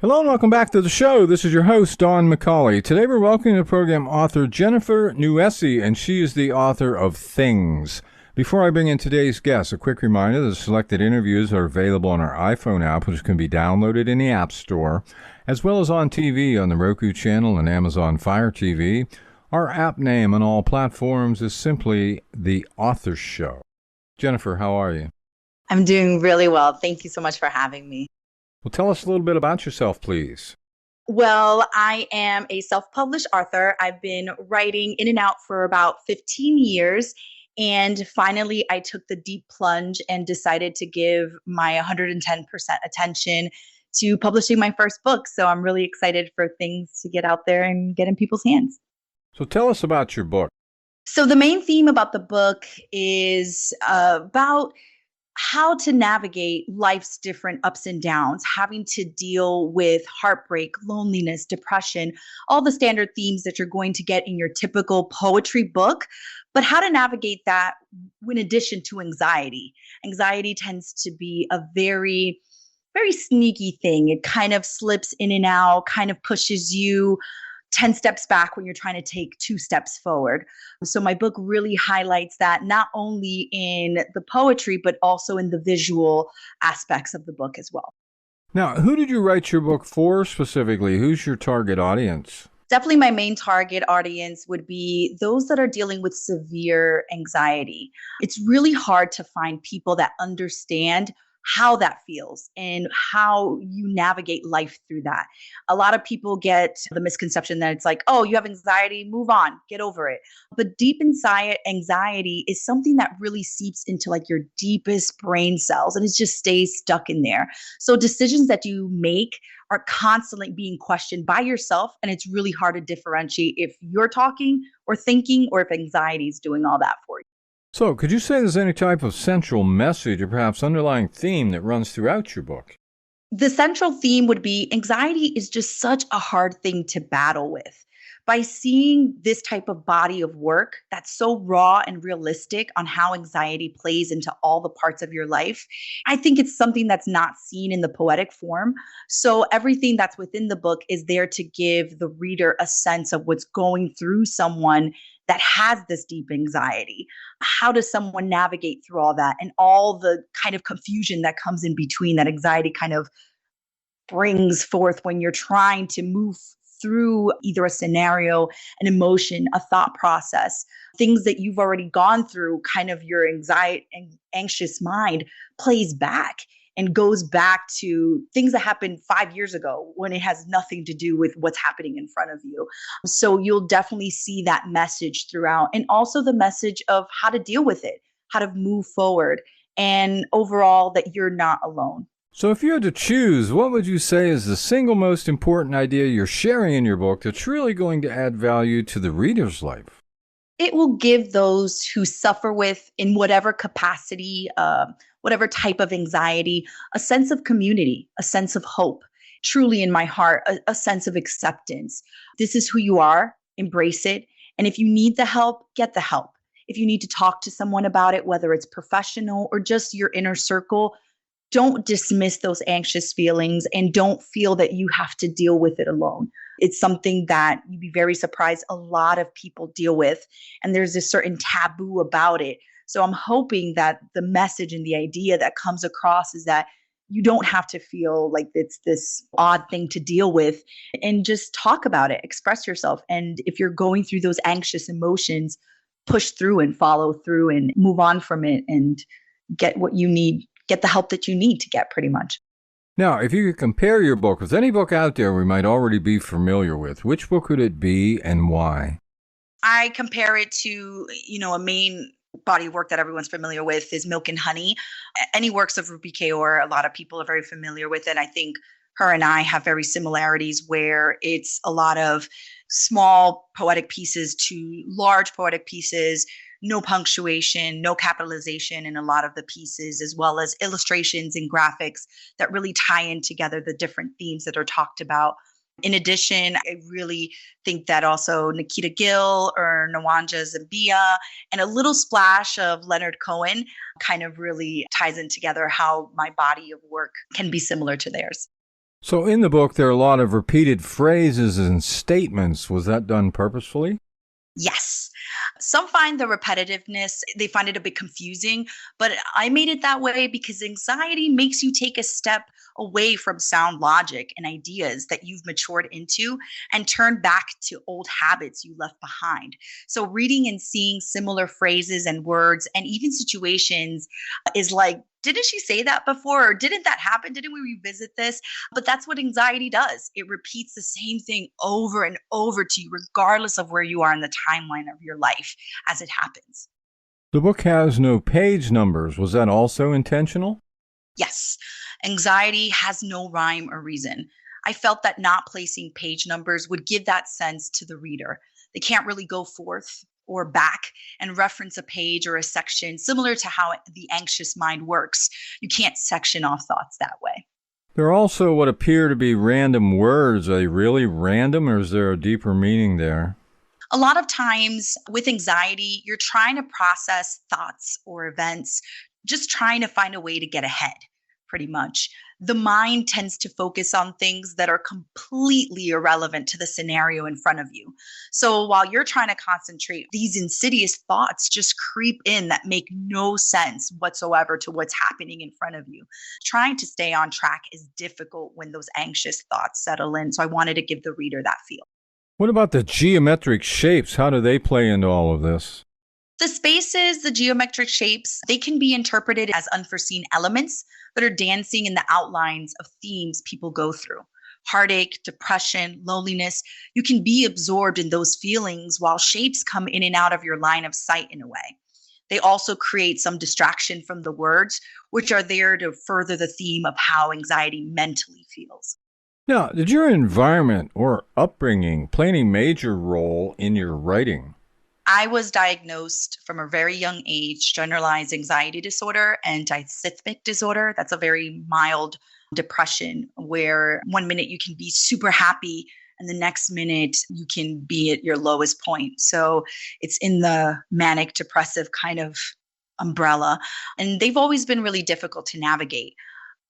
Hello and welcome back to the show. This is your host, Don McCauley. Today we're welcoming to the program author Jennifer Nuesi, and she is the author of Things. Before I bring in today's guest, a quick reminder that selected interviews are available on our iPhone app, which can be downloaded in the App Store, as well as on TV on the Roku channel and Amazon Fire TV. Our app name on all platforms is simply The Author Show. Jennifer, how are you? I'm doing really well. Thank you so much for having me. Well, tell us a little bit about yourself, please. Well, I am a self-published author. I've been writing in and out for about 15 years. And finally, I took the deep plunge and decided to give my 110% attention to publishing my first book. So I'm really excited for things to get out there and get in people's hands. So tell us about your book. So the main theme about the book is about how to navigate life's different ups and downs, having to deal with heartbreak, loneliness, depression, all the standard themes that you're going to get in your typical poetry book, but how to navigate that in addition to anxiety. Anxiety tends to be a very, very sneaky thing. It kind of slips in and out, kind of pushes you 10 steps back when you're trying to take 2 steps forward. So my book really highlights that not only in the poetry, but also in the visual aspects of the book as well. Now, who did you write your book for specifically? Who's your target audience? Definitely my main target audience would be those that are dealing with severe anxiety. It's really hard to find people that understand how that feels and how you navigate life through that. A lot of people get the misconception that it's like, oh, you have anxiety, move on, get over it. But deep inside, anxiety is something that really seeps into like your deepest brain cells and it just stays stuck in there. So decisions that you make are constantly being questioned by yourself. And it's really hard to differentiate if you're talking or thinking or if anxiety is doing all that for you. So, could you say there's any type of central message or perhaps underlying theme that runs throughout your book? The central theme would be anxiety is just such a hard thing to battle with. By seeing this type of body of work that's so raw and realistic on how anxiety plays into all the parts of your life, I think it's something that's not seen in the poetic form. So everything that's within the book is there to give the reader a sense of what's going through someone that has this deep anxiety. How does someone navigate through all that and all the kind of confusion that comes in between that anxiety kind of brings forth when you're trying to move through either a scenario, an emotion, a thought process, things that you've already gone through, kind of your anxiety and anxious mind plays back and goes back to things that happened 5 years ago when it has nothing to do with what's happening in front of you. So you'll definitely see that message throughout, and also the message of how to deal with it, how to move forward, and overall that you're not alone. So, if you had to choose, what would you say is the single most important idea you're sharing in your book that's really going to add value to the reader's life? It will give those who suffer with, in whatever capacity, whatever type of anxiety, a sense of community, a sense of hope, truly in my heart, a sense of acceptance. This is who you are, embrace it. And if you need the help, get the help. If you need to talk to someone about it, whether it's professional or just your inner circle, don't dismiss those anxious feelings and don't feel that you have to deal with it alone. It's something that you'd be very surprised a lot of people deal with. And there's a certain taboo about it. So I'm hoping that the message and the idea that comes across is that you don't have to feel like it's this odd thing to deal with, and just talk about it, express yourself. And if you're going through those anxious emotions, push through and follow through and move on from it and get what you need, get the help that you need to get, pretty much. Now, if you could compare your book with any book out there we might already be familiar with, which book would it be and why? I compare it to, a main body of work that everyone's familiar with is Milk and Honey. Any works of Rupi Kaur, a lot of people are very familiar with it. I think her and I have very similarities where it's a lot of small poetic pieces to large poetic pieces, no punctuation, no capitalization in a lot of the pieces, as well as illustrations and graphics that really tie in together the different themes that are talked about. In addition, I really think that also Nikita Gill or Nawanja Zambia and a little splash of Leonard Cohen kind of really ties in together how my body of work can be similar to theirs. So in the book, there are a lot of repeated phrases and statements. Was that done purposefully? Yes. Some find the repetitiveness, they find it a bit confusing, but I made it that way because anxiety makes you take a step away from sound logic and ideas that you've matured into and turn back to old habits you left behind. So, reading and seeing similar phrases and words and even situations is like, didn't she say that before? Or didn't that happen? Didn't we revisit this? But that's what anxiety does. It repeats the same thing over and over to you, regardless of where you are in the timeline of your life as it happens. The book has no page numbers. Was that also intentional? Yes, anxiety has no rhyme or reason. I felt that not placing page numbers would give that sense to the reader. They can't really go forth or back and reference a page or a section, similar to how the anxious mind works. You can't section off thoughts that way. There are also what appear to be random words. Are they really random, or is there a deeper meaning there? A lot of times with anxiety, you're trying to process thoughts or events, just trying to find a way to get ahead, pretty much. The mind tends to focus on things that are completely irrelevant to the scenario in front of you. So while you're trying to concentrate, these insidious thoughts just creep in that make no sense whatsoever to what's happening in front of you. Trying to stay on track is difficult when those anxious thoughts settle in. So I wanted to give the reader that feel. What about the geometric shapes? How do they play into all of this? The spaces, the geometric shapes, they can be interpreted as unforeseen elements that are dancing in the outlines of themes people go through. Heartache, depression, loneliness, you can be absorbed in those feelings while shapes come in and out of your line of sight in a way. They also create some distraction from the words, which are there to further the theme of how anxiety mentally feels. Now, did your environment or upbringing play any major role in your writing? I was diagnosed from a very young age, generalized anxiety disorder and dysphoric disorder. That's a very mild depression where one minute you can be super happy and the next minute you can be at your lowest point. So it's in the manic depressive kind of umbrella. And they've always been really difficult to navigate.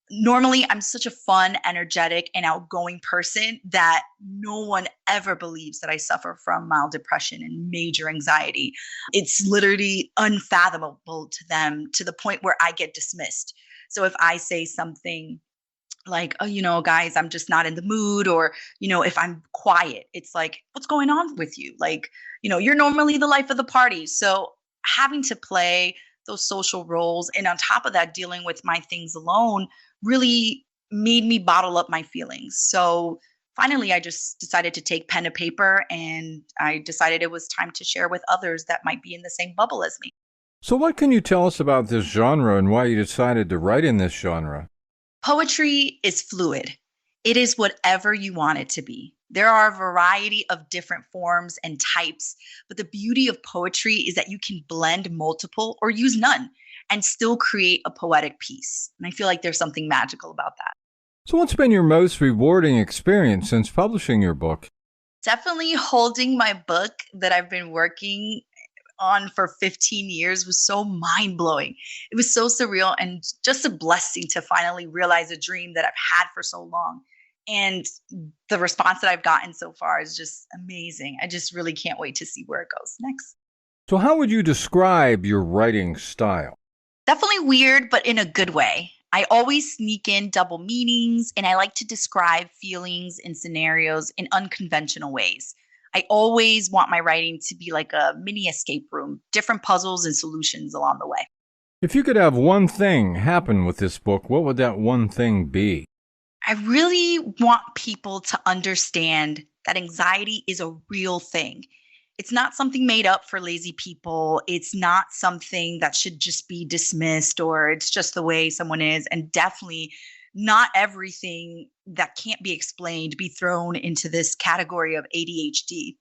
Normally, I'm such a fun, energetic, and outgoing person that no one ever believes that I suffer from mild depression and major anxiety. It's literally unfathomable to them to the point where I get dismissed. So if I say something like, oh, guys, I'm just not in the mood, or, if I'm quiet, it's like, what's going on with you? Like, you're normally the life of the party. So having to play those social roles and on top of that, dealing with my things alone really made me bottle up my feelings. So finally, I just decided to take pen to paper and I decided it was time to share with others that might be in the same bubble as me. So, what can you tell us about this genre and why you decided to write in this genre? Poetry is fluid. It is whatever you want it to be. There are a variety of different forms and types, but the beauty of poetry is that you can blend multiple or use none and still create a poetic piece. And I feel like there's something magical about that. So, what's been your most rewarding experience since publishing your book? Definitely holding my book that I've been working on for 15 years was so mind blowing. It was so surreal and just a blessing to finally realize a dream that I've had for so long. And the response that I've gotten so far is just amazing. I just really can't wait to see where it goes next. So, how would you describe your writing style? Definitely weird, but in a good way. I always sneak in double meanings and I like to describe feelings and scenarios in unconventional ways. I always want my writing to be like a mini escape room, different puzzles and solutions along the way. If you could have one thing happen with this book, what would that one thing be? I really want people to understand that anxiety is a real thing. It's not something made up for lazy people. It's not something that should just be dismissed or it's just the way someone is. And definitely not everything that can't be explained be thrown into this category of ADHD.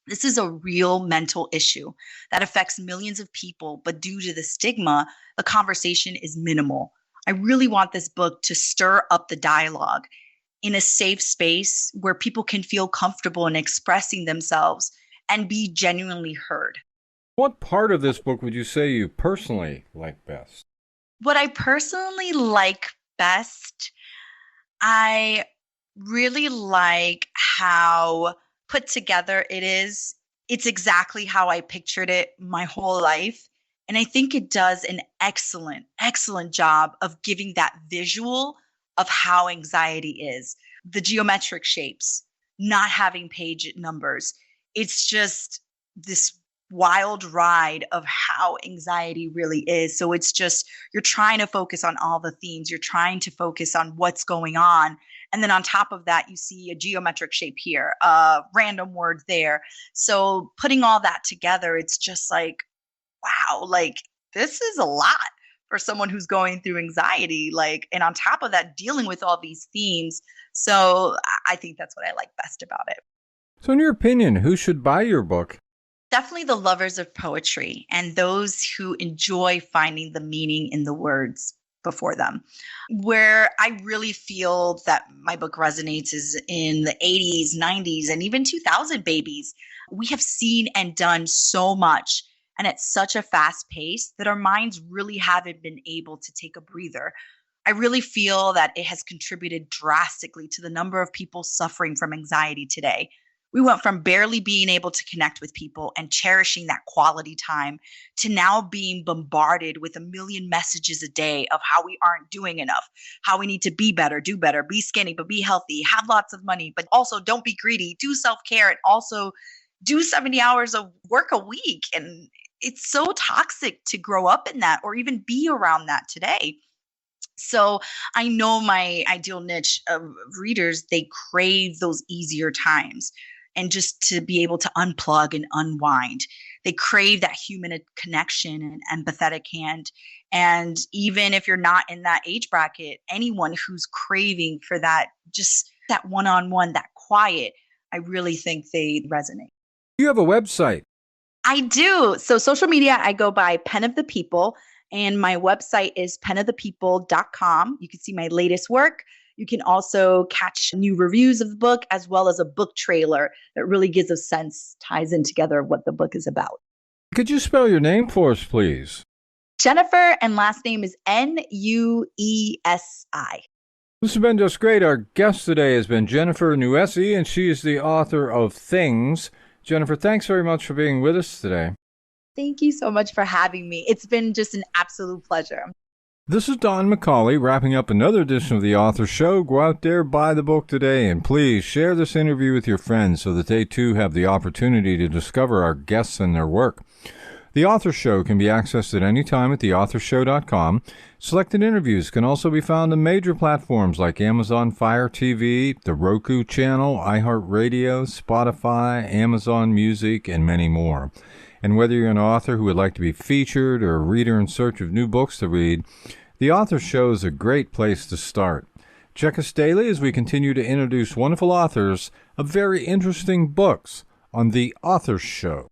This is a real mental issue that affects millions of people, but due to the stigma, the conversation is minimal. I really want this book to stir up the dialogue in a safe space where people can feel comfortable in expressing themselves and be genuinely heard. What part of this book would you say you personally like best? What I personally like best, I really like how put together it is. It's exactly how I pictured it my whole life. And I think it does an excellent, excellent job of giving that visual of how anxiety is. The geometric shapes, not having page numbers. It's just this wild ride of how anxiety really is. So it's just, you're trying to focus on all the themes, you're trying to focus on what's going on. And then on top of that, you see a geometric shape here, a random word there. So putting all that together, it's just like, wow, like this is a lot for someone who's going through anxiety. Like, and on top of that, dealing with all these themes. So I think that's what I like best about it. So, in your opinion, who should buy your book? Definitely the lovers of poetry and those who enjoy finding the meaning in the words before them. Where I really feel that my book resonates is in the 80s, 90s, and even 2000 babies. We have seen and done so much and at such a fast pace that our minds really haven't been able to take a breather. I really feel that it has contributed drastically to the number of people suffering from anxiety today. We went from barely being able to connect with people and cherishing that quality time to now being bombarded with a million messages a day of how we aren't doing enough, how we need to be better, do better, be skinny, but be healthy, have lots of money, but also don't be greedy, do self-care, and also do 70 hours of work a week. And it's so toxic to grow up in that or even be around that today. So I know my ideal niche of readers, they crave those easier times and just to be able to unplug and unwind. They crave that human connection and empathetic hand. And even if you're not in that age bracket, anyone who's craving for that, just that one-on-one, that quiet, I really think they resonate. You have a website. I do. So social media, I go by Pen of the People, and my website is penofthepeople.com. You can see my latest work. You can also catch new reviews of the book as well as a book trailer that really gives a sense, ties in together what the book is about. Could you spell your name for us, please? Jennifer, and last name is Nuesi. This has been just great. Our guest today has been Jennifer Nuesi, and she is the author of Things. Jennifer, thanks very much for being with us today. Thank you so much for having me. It's been just an absolute pleasure. This is Don McCauley wrapping up another edition of the Author Show. Go out there, buy the book today, and please share this interview with your friends so that they too have the opportunity to discover our guests and their work. The Author Show can be accessed at any time at theauthorshow.com. Selected interviews can also be found on major platforms like Amazon Fire TV, the Roku channel, iHeartRadio, Spotify, Amazon Music, and many more. And whether you're an author who would like to be featured or a reader in search of new books to read, The Author Show is a great place to start. Check us daily as we continue to introduce wonderful authors of very interesting books on The Author Show.